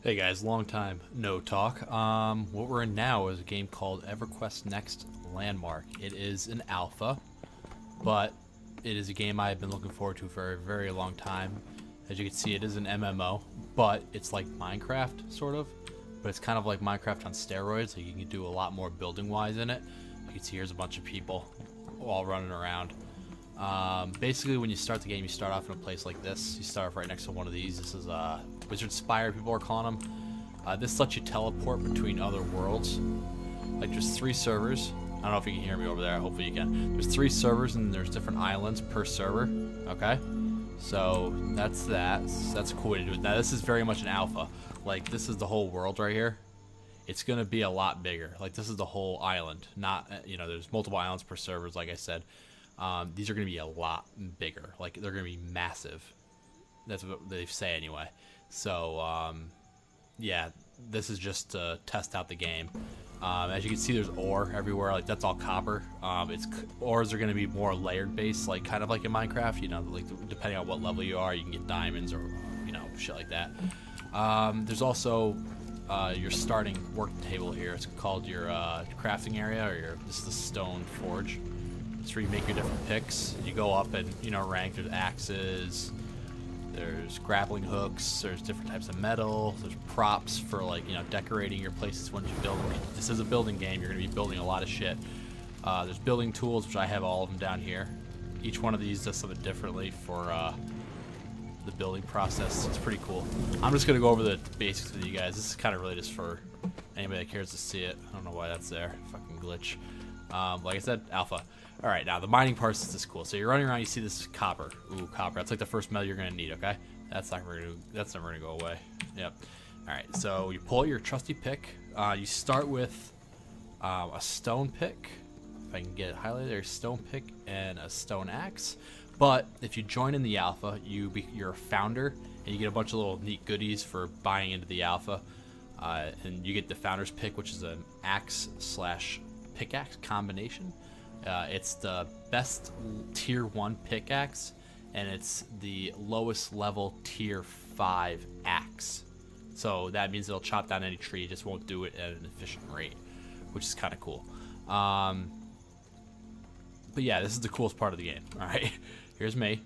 Hey guys, long time no talk. What we're in now is a game called Everquest Next Landmark. It is an alpha, but it is a game I've been looking forward to for a very long time. As you can see, it is an MMO, but it's like Minecraft, sort of. But it's kind of like Minecraft on steroids, so you can do a lot more building-wise in it. You can see here's a bunch of people all running around. Basically, when you start the game, you start off in a place like this. You start off right next to one of these. This is Wizard Spire, people are calling them. This lets you teleport between other worlds. Like, there's 3 servers. I don't know if you can hear me over there. Hopefully you can. There's 3 servers, and there's different islands per server. Okay? So, that's that. That's a cool way to do it. Now, this is very much an alpha. Like, this is the whole world right here. It's going to be a lot bigger. Like, this is the whole island. Not, there's multiple islands per servers, like I said. These are going to be a lot bigger. Like, they're going to be massive. That's what they say anyway. So, yeah, this is just to test out the game. As you can see, there's ore everywhere. Like, that's all copper. Ores are going to be more layered based, like kind of like in Minecraft. Like depending on what level you are, you can get diamonds or shit like that. There's also your starting work table here. It's called your crafting area, or this is the stone forge. It's where you make your different picks. You go up and rank. There's axes, there's grappling hooks, there's different types of metal, there's props for decorating your places once you build them. This is a building game. You're gonna be building a lot of shit. There's building tools, which I have all of them down here. Each one of these does something differently for the building process. It's pretty cool. I'm just gonna go over the basics with you guys. This is kind of really just for anybody that cares to see it. I don't know why that's there. Fucking glitch. Like I said, alpha. Alright, now the mining part is this cool. So you're running around, you see this copper. Ooh, copper. That's like the first metal you're gonna need, okay? That's never gonna go away. Yep. Alright, so you pull out your trusty pick. You start with a stone pick. If I can get it highlighted, there's stone pick and a stone axe. But if you join in the alpha, you're a founder, and you get a bunch of little neat goodies for buying into the alpha. And you get the founder's pick, which is an axe/pickaxe combination. It's the best tier 1 pickaxe, and it's the lowest level tier 5 axe. So that means it'll chop down any tree, it just won't do it at an efficient rate, which is kind of cool. But yeah, this is the coolest part of the game. All right, here's me.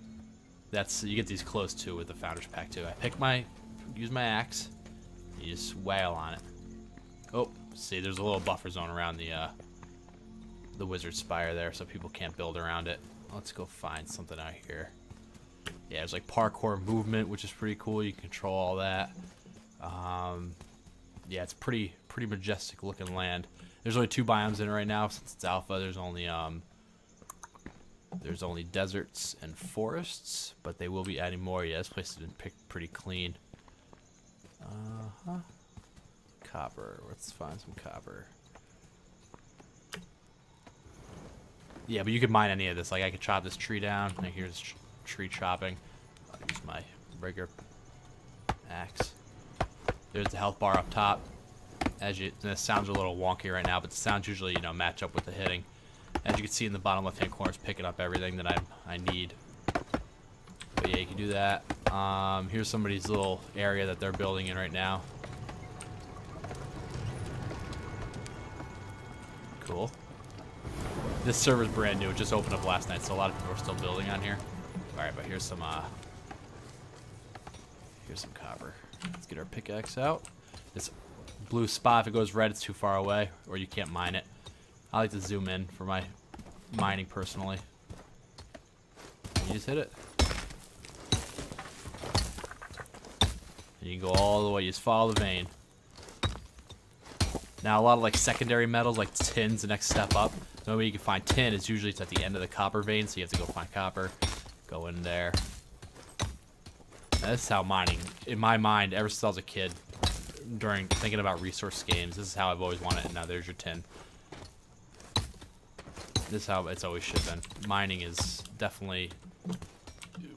You get these close too with the founder's pack too. I use my axe. You just wail on it. Oh, see, there's a little buffer zone around the Wizard Spire there, so people can't build around it. Let's go find something out here. Yeah, there's like parkour movement, which is pretty cool. You can control all that. Yeah, it's pretty majestic looking land. There's only 2 biomes in it right now since it's alpha. There's only deserts and forests, but they will be adding more. Yeah, this place has been picked pretty clean. Copper. Let's find some copper. Yeah, but you can mine any of this. Like, I could chop this tree down. Like, here's tree chopping. I'll use my regular axe. There's the health bar up top. This sounds a little wonky right now, but the sounds usually, match up with the hitting. As you can see in the bottom left-hand corner, it's picking up everything that I need. But yeah, you can do that. Here's somebody's little area that they're building in right now. Cool. This server's brand new. It just opened up last night, so a lot of people are still building on here. Alright, but here's some copper. Let's get our pickaxe out. This blue spot, if it goes red, it's too far away, or you can't mine it. I like to zoom in for my mining personally. You just hit it. And you can go all the way, you just follow the vein. Now, a lot of secondary metals, like tin's the next step up. The only way you can find tin is usually it's at the end of the copper vein, so you have to go find copper, go in there. That's how mining, in my mind, ever since I was a kid, during thinking about resource games, this is how I've always wanted it. Now there's your tin. This is how it's always should have been. Mining is definitely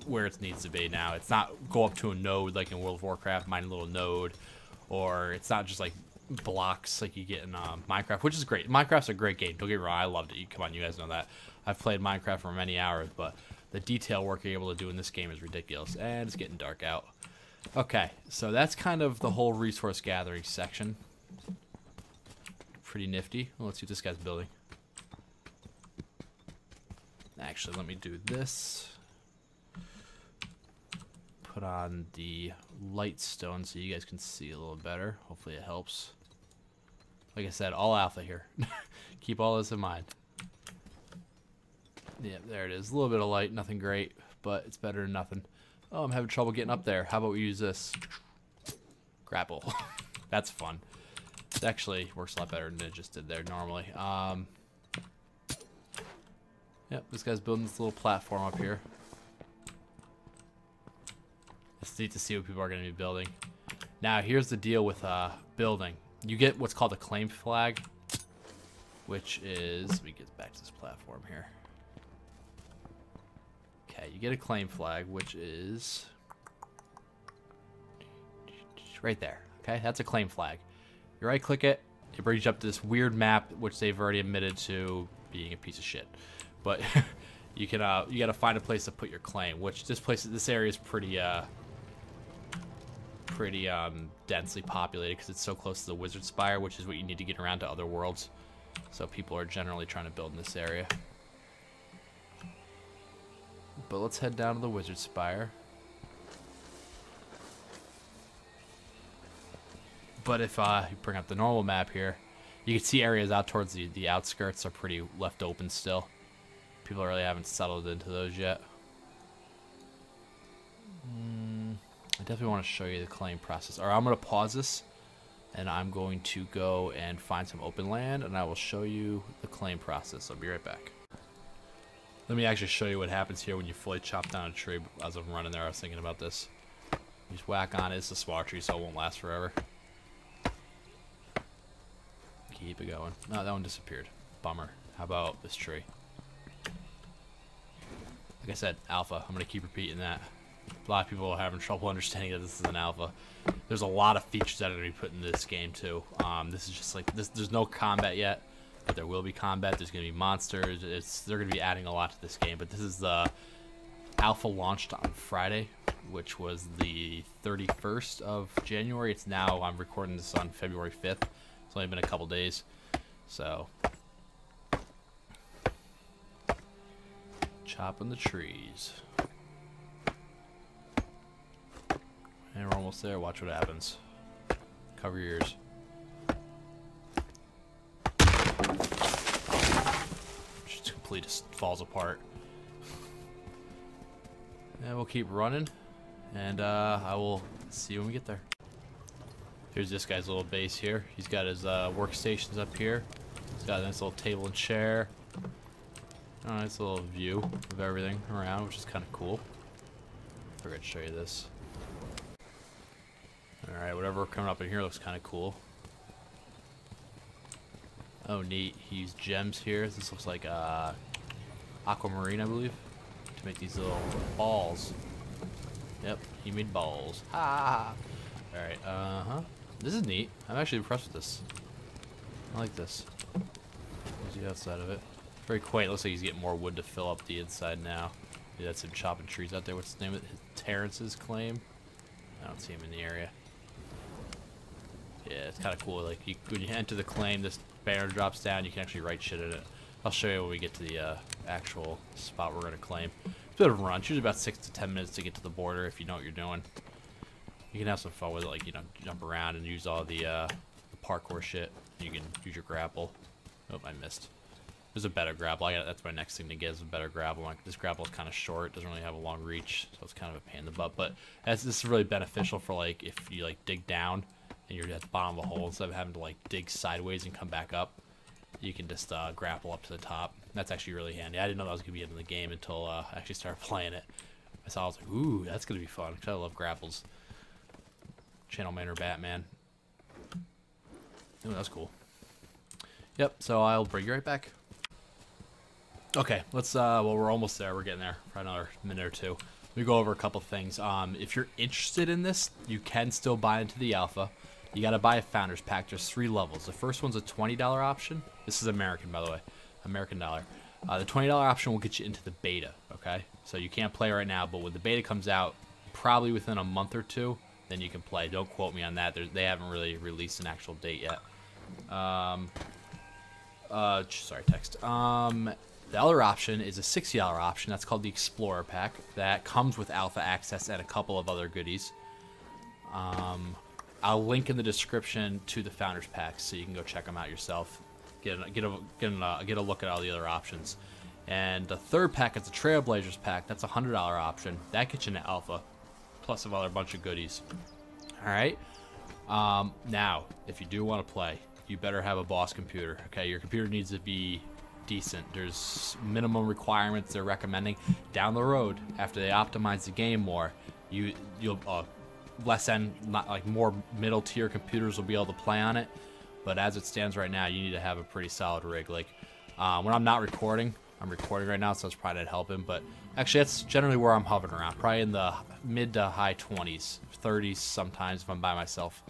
where it needs to be now. It's not go up to a node like in World of Warcraft, mine a little node, or it's not just like blocks like you get in Minecraft, which is great. Minecraft's a great game. Don't get me wrong, I loved it. Come on, you guys know that. I've played Minecraft for many hours, but the detail work you're able to do in this game is ridiculous, and it's getting dark out. Okay, so that's kind of the whole resource gathering section. Pretty nifty. Well, let's see what this guy's building. Actually, let me do this. Put on the light stone so you guys can see a little better. Hopefully it helps. Like I said, all alpha here. Keep all this in mind. Yeah, there it is. A little bit of light, nothing great, but it's better than nothing. Oh, I'm having trouble getting up there. How about we use this? Grapple. That's fun. It actually works a lot better than it just did there normally. Yep, this guy's building this little platform up here. It's neat to see what people are going to be building. Now, here's the deal with building. You get what's called a claim flag, which is... Let me get back to this platform here. Okay, you get a claim flag, which is... right there. Okay, that's a claim flag. You right-click it, it brings you up to this weird map, which they've already admitted to being a piece of shit. But you can you got to find a place to put your claim, which this area is pretty densely populated because it's so close to the Wizard Spire, which is what you need to get around to other worlds. So people are generally trying to build in this area. But let's head down to the Wizard Spire. But if you bring up the normal map here, you can see areas out towards the outskirts are pretty left open still. People really haven't settled into those yet. I definitely want to show you the claim process. Alright, I'm going to pause this, and I'm going to go and find some open land, and I will show you the claim process. I'll be right back. Let me actually show you what happens here when you fully chop down a tree. As I'm running there, I was thinking about this. You just whack on it. It's a small tree, so it won't last forever. Keep it going. No, that one disappeared. Bummer. How about this tree? Like I said, alpha. I'm going to keep repeating that. A lot of people are having trouble understanding that this is an alpha. There's a lot of features that are going to be put in this game, too. This is just like... There's no combat yet, but there will be combat. There's going to be monsters. They're going to be adding a lot to this game, but this is the alpha launched on Friday, which was the 31st of January. It's now... I'm recording this on February 5th. It's only been a couple days, so... Chopping the trees. And we're almost there. Watch what happens. Cover your ears. Just completely just falls apart. And we'll keep running, and I will see you when we get there. Here's this guy's little base here. He's got his workstations up here. He's got a nice little table and chair. A nice little view of everything around, which is kind of cool. I forgot to show you this. Alright, whatever coming up in here looks kind of cool. Oh, neat. He used gems here. This looks like aquamarine, I believe, to make these little balls. Yep, he made balls. Ha! Alright, this is neat. I'm actually impressed with this. I like this. Here's the outside of it. Very quaint. Looks like he's getting more wood to fill up the inside now. Yeah, that's him chopping trees out there. What's the name of it? Terrence's claim? I don't see him in the area. Yeah, it's kind of cool. Like, when you enter the claim, this banner drops down. You can actually write shit in it. I'll show you when we get to the actual spot we're going to claim. It's a bit of a run. It's usually about 6 to 10 minutes to get to the border if you know what you're doing. You can have some fun with it, like, you know, jump around and use all the parkour shit. You can use your grapple. Oh, I missed. There's a better grapple. That's my next thing to get is a better grapple. Like, this grapple is kind of short. Doesn't really have a long reach, so it's kind of a pain in the butt. But this is really beneficial for, like, if you, like, dig down and you're at the bottom of a hole, instead of having to, like, dig sideways and come back up, you can just grapple up to the top. That's actually really handy. I didn't know that was going to be in the game until I actually started playing it. I was like, ooh, that's going to be fun, because I love grapples. Channel Man or Batman. Ooh, that's cool. Yep, so I'll bring you right back. Okay, let's, well, we're almost there. We're getting there for another minute or two. Let me go over a couple things. If you're interested in this, you can still buy into the alpha. You got to buy a Founders Pack. There's 3 levels. The first one's a $20 option. This is American, by the way. American dollar. The $20 option will get you into the beta, okay? So you can't play right now, but when the beta comes out, probably within a month or two, then you can play. Don't quote me on that. They haven't really released an actual date yet. Sorry, text. The other option is a $60 option. That's called the Explorer Pack. That comes with alpha access and a couple of other goodies. I'll link in the description to the Founders Pack so you can go check them out yourself. Get a look at all the other options. And the third pack is the Trailblazers Pack. That's a $100 option. That gets you into alpha, plus a bunch of goodies. All right. Now, if you do want to play, you better have a boss computer. Okay, your computer needs to be decent. There's minimum requirements they're recommending. Down the road, after they optimize the game more, you'll less end, not like more middle tier computers will be able to play on it. But as it stands right now, you need to have a pretty solid rig. Like when I'm not recording, I'm recording right now, so it's probably not helping. But actually, that's generally where I'm hovering around, probably in the mid to high 20s, 30s sometimes if I'm by myself.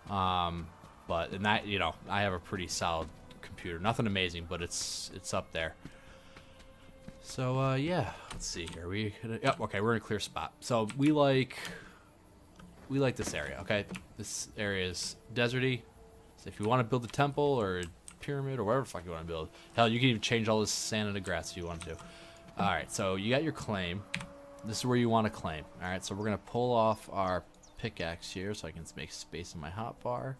But in that, you know, I have a pretty solid computer. Nothing amazing, but it's up there. So yeah, let's see here. Yep, okay, we're in a clear spot. So we like this area. Okay, this area is deserty. So if you want to build a temple or a pyramid or whatever the fuck you want to build, hell, you can even change all this sand into grass if you want to. All right, so you got your claim. This is where you want to claim. All right, so we're gonna pull off our pickaxe here so I can make space in my hotbar.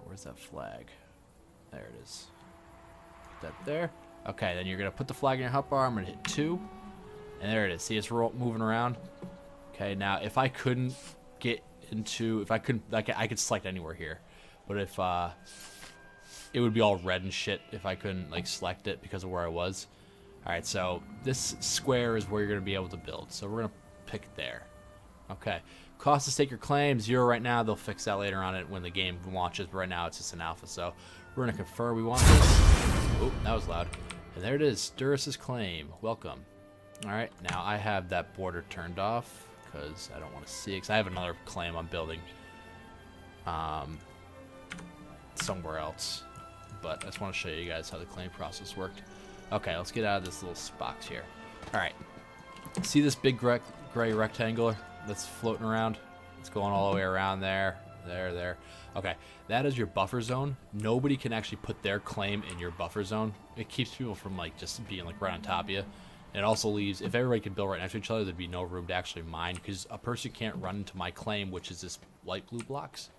Where's that flag? There it is. Put that there. Okay, then you're gonna put the flag in your hotbar. I'm gonna hit 2, and there it is. See, it's moving around. Okay, now if I couldn't get into, if I couldn't, like, I could select anywhere here, but if it would be all red and shit if I couldn't like select it because of where I was. All right, so this square is where you're gonna be able to build. So we're gonna pick there. Okay. Cost to stake your claim, 0 right now. They'll fix that later on when the game launches, but right now it's just an alpha. So we're going to confirm we want this. Oh, that was loud. And there it is, Duris's claim. Welcome. All right, now I have that border turned off because I don't want to see it, because I have another claim I'm building somewhere else. But I just want to show you guys how the claim process worked. Okay, let's get out of this little box here. All right, see this big gray rectangle that's floating around? It's going all the way around there. Okay, that is your buffer zone. Nobody can actually put their claim in your buffer zone. It keeps people from like just being like right on top of you. And it also leaves, if everybody could build right next to each other, there'd be no room to actually mine, because a person can't run into my claim, which is this light blue box.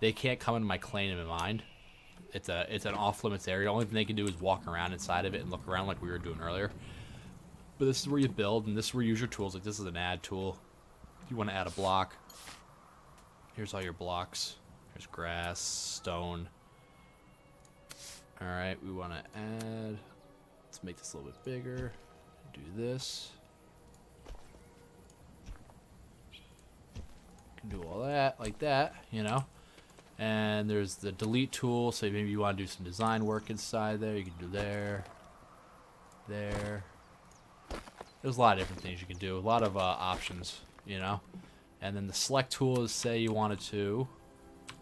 They can't come into my claim and mine. It's an off limits area. The only thing they can do is walk around inside of it and look around like we were doing earlier. But this is where you build, and this is where you use your tools. Like, this is an add tool. If you want to add a block, here's all your blocks. There's grass, stone. All right, we want to add. Let's make this a little bit bigger. Do this. Can do all that like that, you know. And there's the delete tool. So maybe you want to do some design work inside there. You can do there. There's a lot of different things you can do. A lot of options, you know. And then the select tool is, say you wanted to.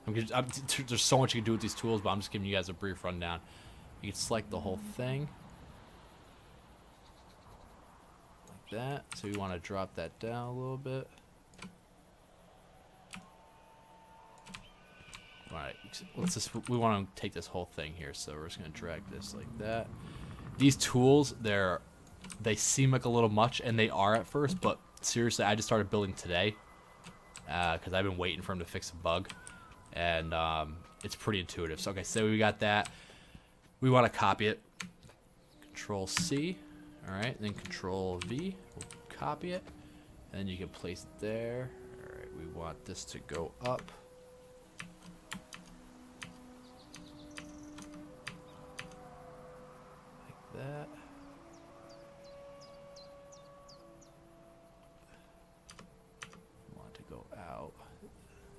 There's so much you can do with these tools, but I'm just giving you guys a brief rundown. You can select the whole thing. Like that. So you want to drop that down a little bit. Alright, we want to take this whole thing here, so we're just going to drag this like that. These tools, they seem like a little much, and they are at first, but seriously, I just started building today because I've been waiting for him to fix a bug, and it's pretty intuitive. So, okay, so we got that. We want to copy it. Control C, all right, then Control V, we'll copy it, and then you can place it there. All right, we want this to go up. That. Want to go out.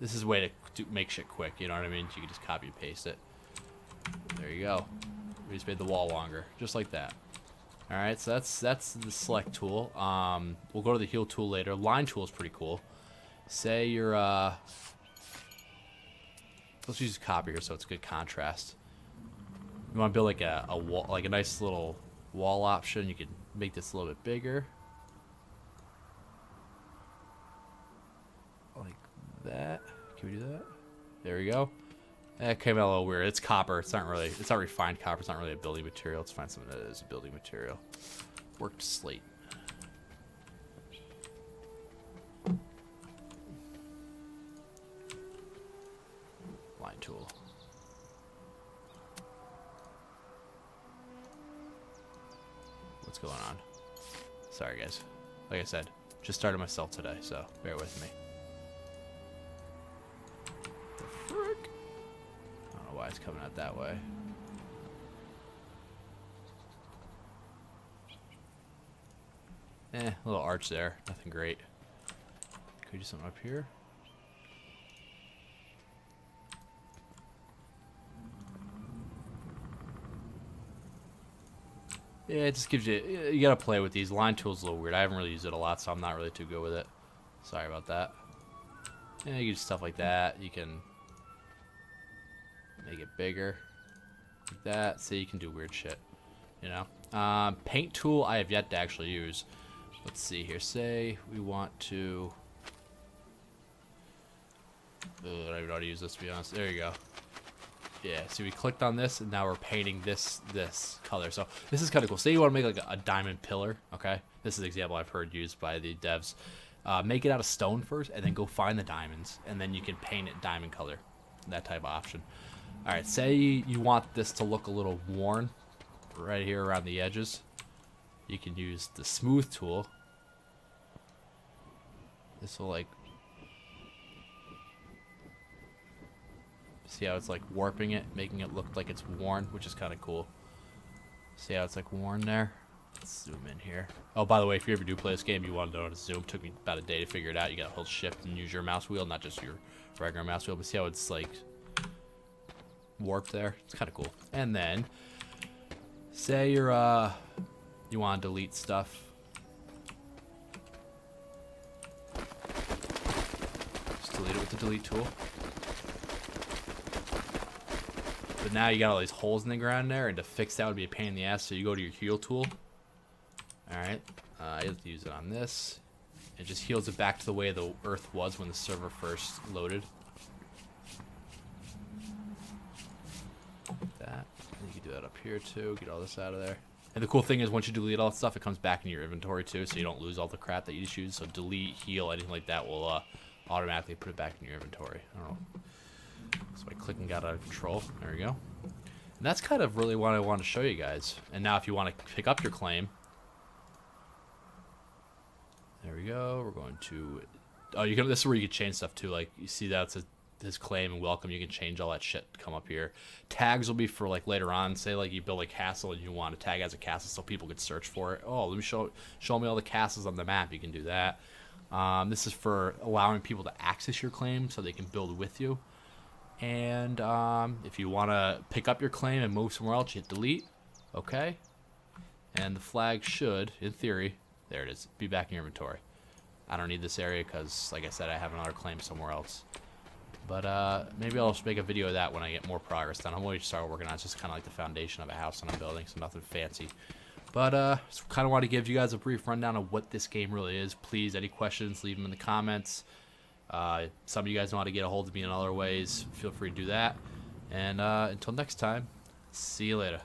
This is a way to make shit quick, you know what I mean? You can just copy and paste it. There you go. We just made the wall longer, just like that. All right, so that's the select tool. We'll go to the heal tool later. Line tool is pretty cool. Say you're let's use copy here so it's good contrast. You want to build like a wall, like a nice little wall option. You can make this a little bit bigger. Can we do that? There we go. It came out a little weird. It's copper. It's not refined copper. It's not really a building material. Let's find something that is a building material. Worked slate. Line tool. What's going on? Sorry, guys. Like I said, just started myself today, so bear with me. The frick? I don't know why it's coming out that way. A little arch there. Nothing great. Could we do something up here? Yeah, it just gives you gotta play with these. Line tool's a little weird. I haven't really used it a lot, so I'm not really too good with it. Sorry about that. Yeah, you can do stuff like that. You can make it bigger. Like that. So you can do weird shit. You know? Paint tool I have yet to actually use. Let's see here. Say we want to... I don't even know how to use this, to be honest. There you go. Yeah, see, we clicked on this, and now we're painting this color. So this is kind of cool. Say you want to make like a diamond pillar, okay? This is an example I've heard used by the devs. Make it out of stone first, and then go find the diamonds, and then you can paint it diamond color. That type of option. All right, say you want this to look a little worn right here around the edges. You can use the smooth tool. This will like... See how it's like warping it, making it look like it's worn, which is kind of cool. See how it's like worn there? Let's zoom in here. Oh, by the way, if you ever do play this game, you want to know how to zoom. Took me about a day to figure it out. You gotta hold shift and use your mouse wheel, not just your regular mouse wheel. But see how it's like warped there? It's kind of cool. And then, say you want to delete stuff. Just delete it with the delete tool. But now you got all these holes in the ground there, and to fix that would be a pain in the ass, so you go to your heal tool. Alright, you have to use it on this. It just heals it back to the way the earth was when the server first loaded. Like that. And you can do that up here too, get all this out of there. And the cool thing is once you delete all that stuff, it comes back in your inventory too, so you don't lose all the crap that you just used. So delete, heal, anything like that will automatically put it back in your inventory. I don't know. So I click and got out of control. There we go. And that's kind of really what I want to show you guys. And now if you want to pick up your claim, there we go. We're going to... Oh, you can. This is where you can change stuff too. Like you see that it says his claim and welcome. You can change all that shit to come up here. Tags will be for like later on. Say like you build a castle and you want to tag as a castle so people could search for it. Oh, let me show me all the castles on the map. You can do that. This is for allowing people to access your claim so they can build with you. And if you want to pick up your claim and move somewhere else, you hit delete. Okay. And the flag should, in theory, there it is, be back in your inventory. I don't need this area because, like I said, I have another claim somewhere else. But maybe I'll just make a video of that when I get more progress done. I'm already started working on it. It's just kind of like the foundation of a house that I'm building, so nothing fancy. But just kind of want to give you guys a brief rundown of what this game really is. Please, any questions, leave them in the comments. Some of you guys know how to get a hold of me in other ways. Feel free to do that. And until next time, see you later.